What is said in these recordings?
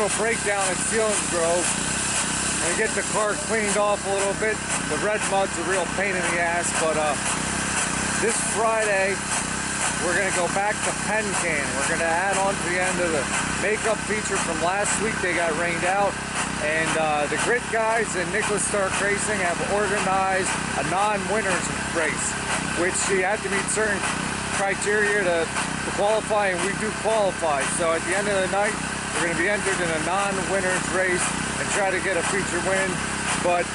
little breakdown at Selinsgrove. I'm gonna get the car cleaned off a little bit. The red mud's a real pain in the ass, but this Friday we're gonna go back to Penncan. We're gonna add on to the end of the makeup feature from last week. They got rained out, and the Grit guys and Nicholas Stark Racing have organized a non-winners race, which you have to meet certain criteria to qualify, and we do qualify. So at the end of the night, we're going to be entered in a non-winners race and try to get a feature win. But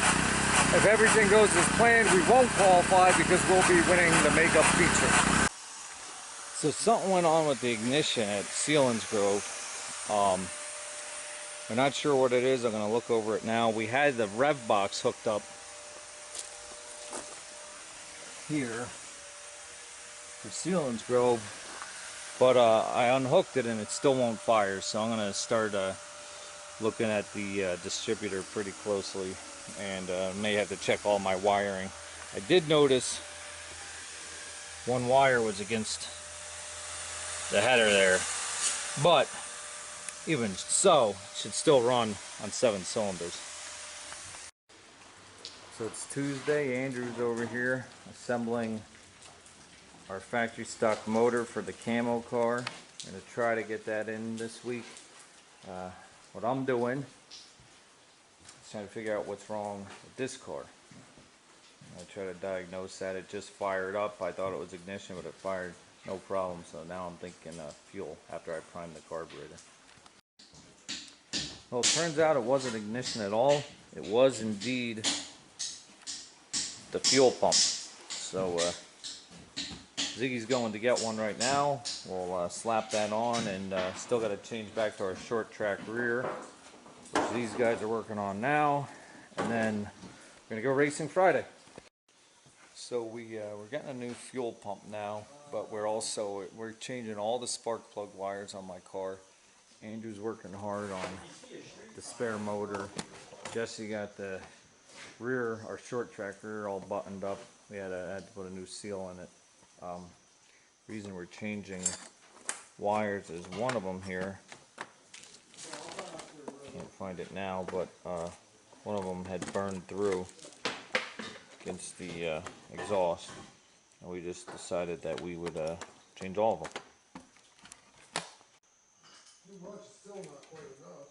if everything goes as planned, we won't qualify because we'll be winning the makeup feature. So something went on with the ignition at Selinsgrove. We're not sure what it is. I'm going to look over it now. We had the rev box hooked up here for Selinsgrove, but I unhooked it and it still won't fire, so I'm going to start looking at the distributor pretty closely, and may have to check all my wiring. I did notice one wire was against the header there, but even so, it should still run on 7 cylinders. So it's Tuesday. Andrew's over here assembling our factory stock motor for the camo car. I'm going to try to get that in this week. What I'm doing is trying to figure out what's wrong with this car. I try to diagnose that. It just fired up. I thought it was ignition, but it fired no problem. So now I'm thinking fuel after I primed the carburetor. Well, it turns out it wasn't ignition at all. It was indeed the fuel pump. So Ziggy's going to get one right now. We'll slap that on, and still got to change back to our short track rear, which these guys are working on now, and then we're gonna go racing Friday. So we're getting a new fuel pump now, but we're changing all the spark plug wires on my car. Andrew's working hard on the spare motor. Jesse got the rear, our short track rear, all buttoned up. We had to put a new seal in it. Reason we're changing wires is one of them here. Can't find it now, but one of them had burned through against the exhaust, and we just decided that we would change all of them. Too much is still not quite enough.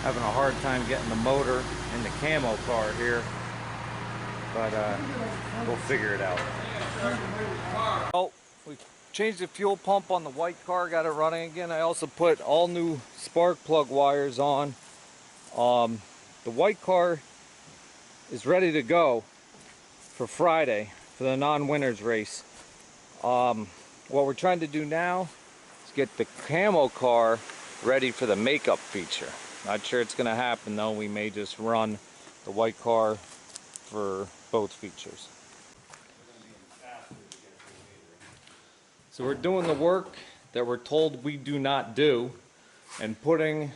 Having a hard time getting the motor in the camo car here, but we'll figure it out. Well, we changed the fuel pump on the white car, got it running again. I also put all new spark plug wires on. The white car is ready to go for Friday for the non-winners race. What we're trying to do now is get the camo car ready for the makeup feature. Not sure it's going to happen though. We may just run the white car for both features. So we're doing the work that we're told we do not do, and putting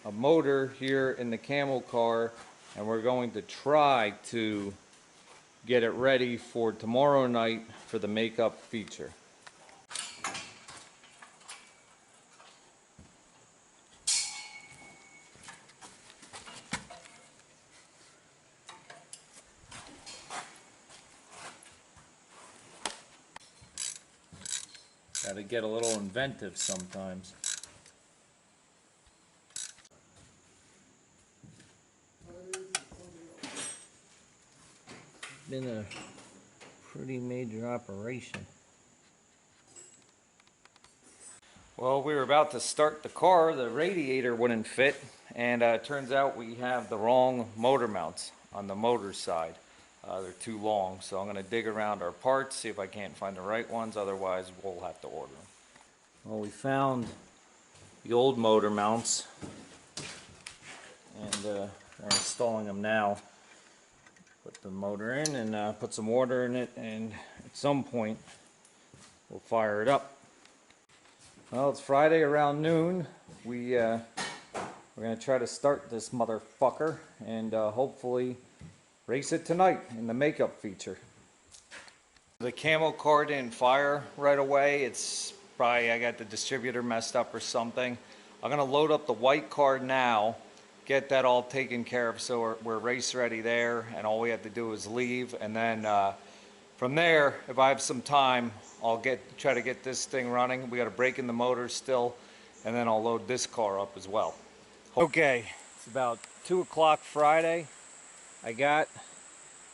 a motor here in the camo car, and we're going to try to get it ready for tomorrow night for the makeup feature. Got to get a little inventive sometimes. Been a pretty major operation. Well, we were about to start the car, the radiator wouldn't fit, and it turns out we have the wrong motor mounts on the motor side. They're too long, so I'm going to dig around our parts, see if I can't find the right ones, otherwise we'll have to order them. Well, we found the old motor mounts, and we're installing them now. Put the motor in and put some water in it, and at some point we'll fire it up. Well, it's Friday around noon. We're going to try to start this motherfucker and hopefully race it tonight in the makeup feature. The camo car didn't fire right away. It's probably I got the distributor messed up or something. I'm going to load up the white car now, get that all taken care of so we're race ready there, and all we have to do is leave, and then from there, if I have some time, I'll try to get this thing running. We got a break in the motor still, and then I'll load this car up as well. Okay, it's about 2 o'clock Friday. I got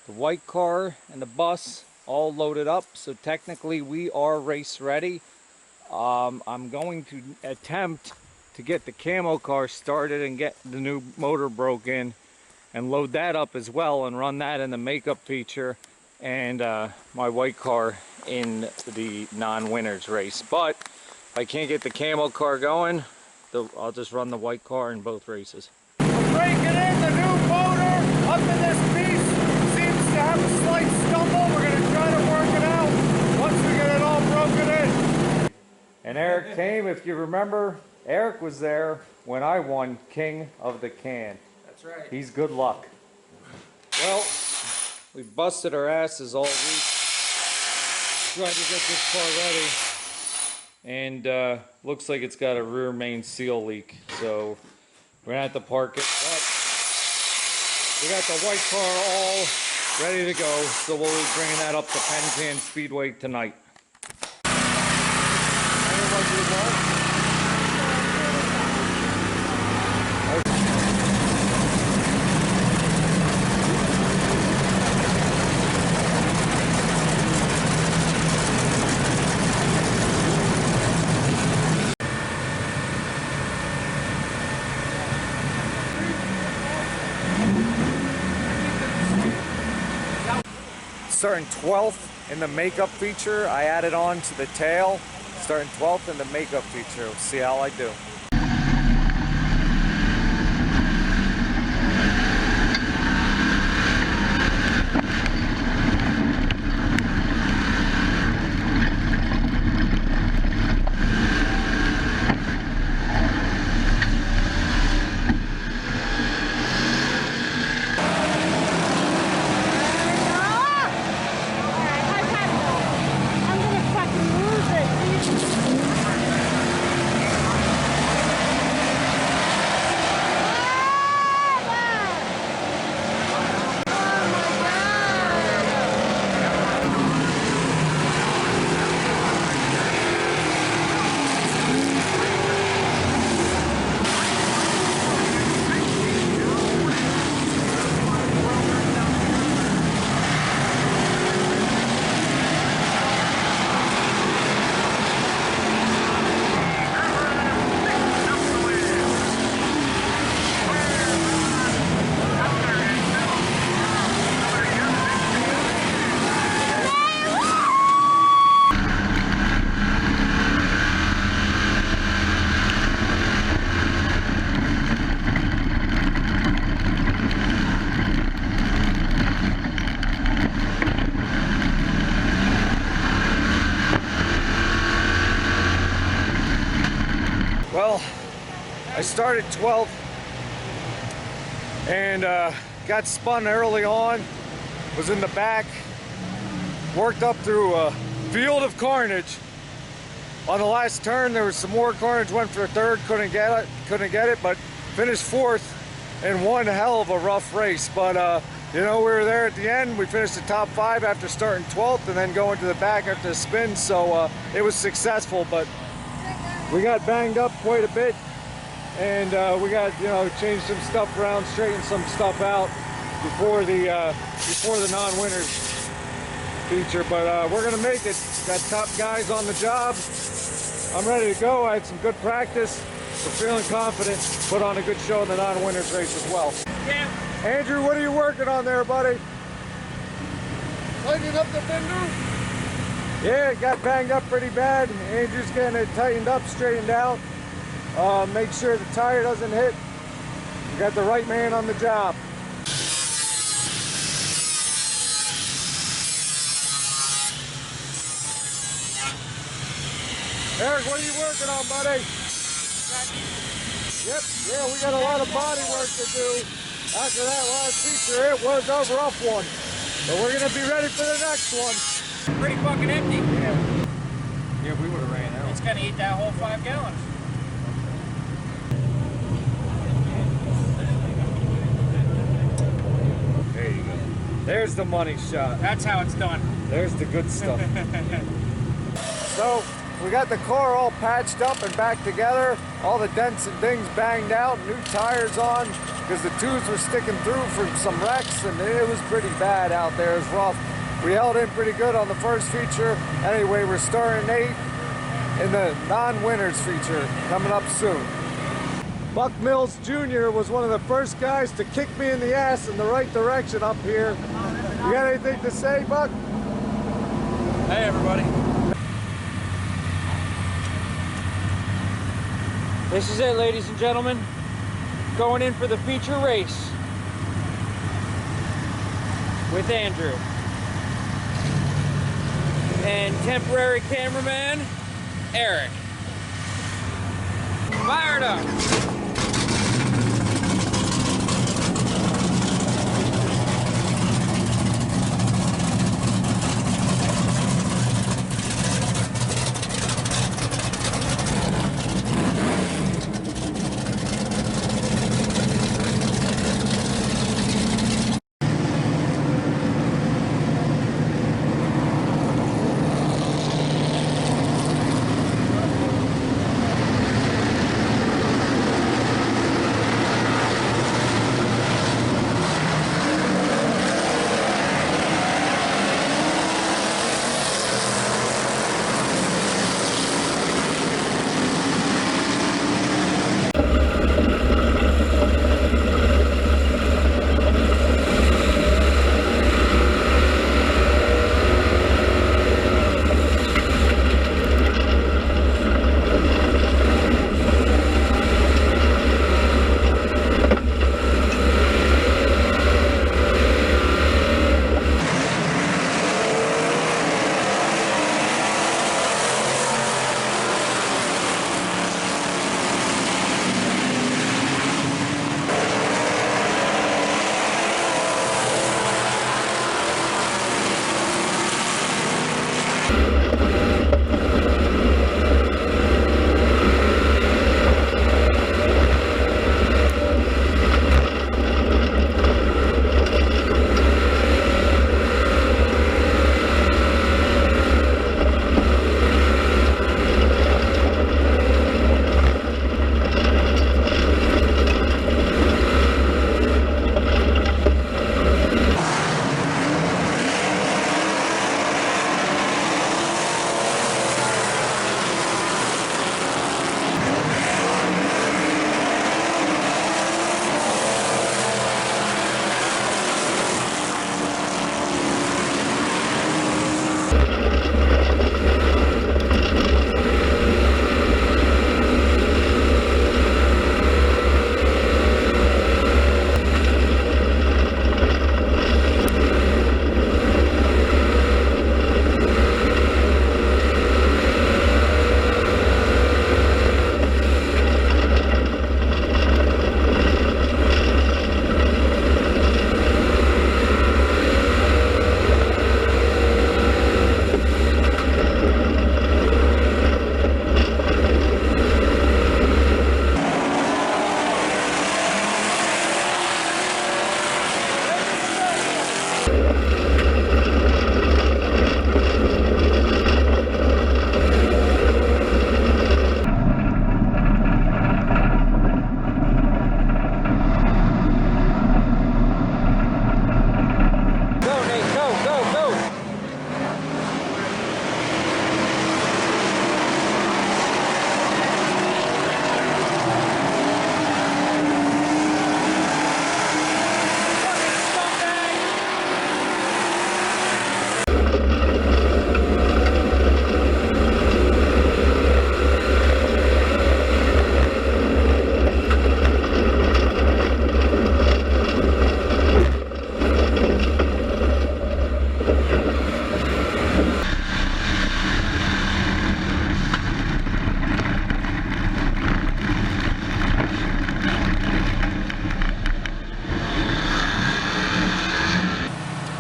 the white car and the bus all loaded up, so technically we are race ready. I'm going to attempt to get the camo car started and get the new motor broken and load that up as well and run that in the makeup feature and my white car in the non-winners race. But if I can't get the camo car going, I'll just run the white car in both races. We're breaking in the new motor up in this piece. Seems to have a slight stumble. We're going to try to work it out once we get it all broken in. And Eric came, if you remember, Eric was there when I won King of the Can. That's right. He's good luck. Well, we busted our asses all week trying to get this car ready. And looks like it's got a rear main seal leak. So we're going to have to park it. But we got the white car all ready to go. So we'll be bringing that up to Penncan Speedway tonight. Starting 12th in the makeup feature. I added on to the tail. Starting 12th in the makeup feature. We'll see how I do. Well, I started 12th and got spun early on, was in the back, worked up through a field of carnage. On the last turn there was some more carnage, went for a third, couldn't get it, but finished 4th in one hell of a rough race. But you know, we were there at the end. We finished the top 5 after starting 12th and then going to the back after the spin, so it was successful. But we got banged up quite a bit, and we got, you know, changed some stuff around, straightened some stuff out before the non-winners feature. But we're gonna make it. Got top guys on the job. I'm ready to go. I had some good practice. We're feeling confident. Put on a good show in the non-winners race as well. Yeah. Andrew, what are you working on there, buddy? Tightening up the fender. Yeah, it got banged up pretty bad. Andrew's getting it tightened up, straightened out. Make sure the tire doesn't hit We got the right man on the job. Eric, what are you working on, buddy? Yep, yeah, we got a lot of body work to do. After that last feature, it was a rough one. But we're gonna be ready for the next one. Pretty fucking empty. Yeah, we would have ran out. It's gonna eat that whole 5 gallons. There you go. There's the money shot. That's how it's done. There's the good stuff. So, we got the car all patched up and back together. All the dents and dings banged out, new tires on, because the tubes were sticking through from some wrecks, and it was pretty bad out there. It was rough. We held in pretty good on the first feature. Anyway, we're starting 8 in the non-winners feature coming up soon. Buck Mills Jr. was one of the first guys to kick me in the ass in the right direction up here. You got anything to say, Buck? Hey, everybody. This is it, ladies and gentlemen. Going in for the feature race with Andrew. And temporary cameraman, Eric. Fired up.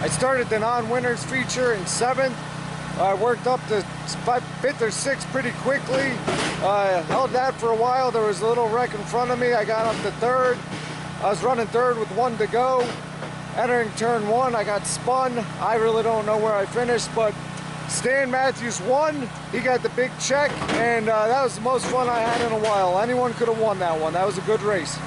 started the non-winners feature in 7th. I worked up to 5th or 6th pretty quickly. Held that for a while. There was a little wreck in front of me. I got up to 3rd. I was running 3rd with 1 to go. Entering turn 1, I got spun. I really don't know where I finished, but Stan Matthews won. He got the big check, and that was the most fun I had in a while. Anyone could have won that one. That was a good race.